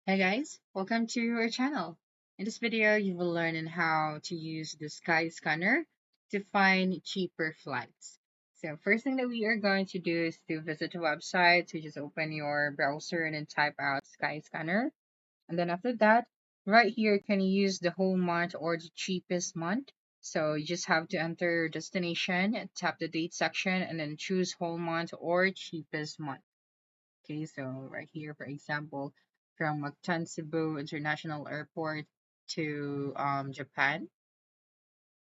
Hey guys, welcome to our channel. In this video, you will learn on how to use the Skyscanner to find cheaper flights. So first thing that we are going to do is to visit the website. So just open your browser and then type out Skyscanner. And then after that, right here, you can use the whole month or the cheapest month. So you just have to enter your destination, tap the date section, and then choose whole month or cheapest month. Okay, so right here, for example, from Cebu International Airport to Japan,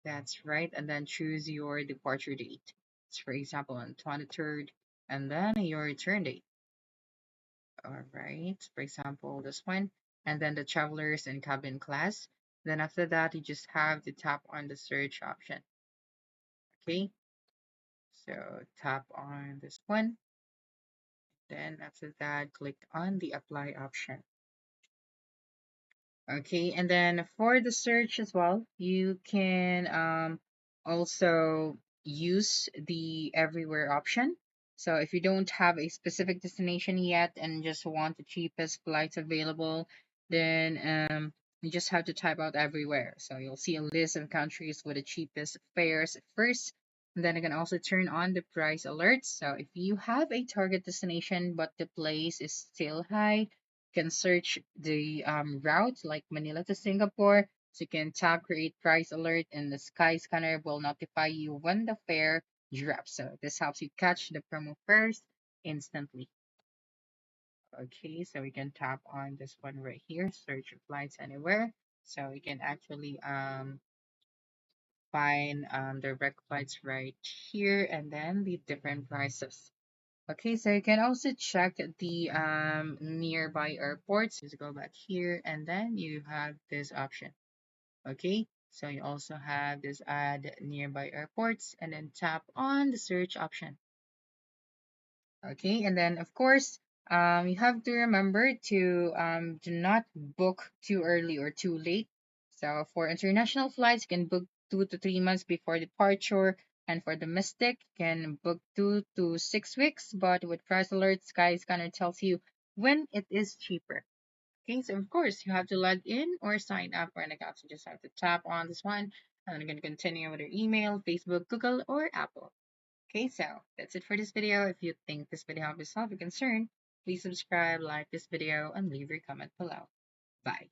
that's right, and then choose your departure date. So for example, on 23rd, and then your return date. All right, for example, this one, and then the travelers and cabin class. Then after that, you just have to tap on the search option. Okay, so tap on this one. Then after that, click on the apply option. Okay, and then for the search as well, you can also use the everywhere option. So if you don't have a specific destination yet and just want the cheapest flights available, then you just have to type out everywhere. So you'll see a list of countries with the cheapest fares first. And then you can also turn on the price alerts. So if you have a target destination but the place is still high, can search the route like Manila to Singapore. So you can tap create price alert and the Skyscanner will notify you when the fare drops. So this helps you catch the promo fares instantly. Okay, so we can tap on this one right here, search flights anywhere. So we can actually find direct flights right here and then the different prices. Okay, so you can also check the nearby airports. Just go back here and then you have this option. Okay, so you also have this add nearby airports and then tap on the search option. Okay, and then of course, you have to remember to do not book too early or too late. So for international flights, you can book 2 to 3 months before departure, and for domestic, you can book 2 to 6 weeks. But with price alerts, Skyscanner tells you when it is cheaper. Okay, so of course, you have to log in or sign up for an account. So just have to tap on this one, and you're going to continue with your email, Facebook, Google, or Apple. Okay, so that's it for this video. If you think this video helped you solve your concern, please subscribe, like this video, and leave your comment below. Bye.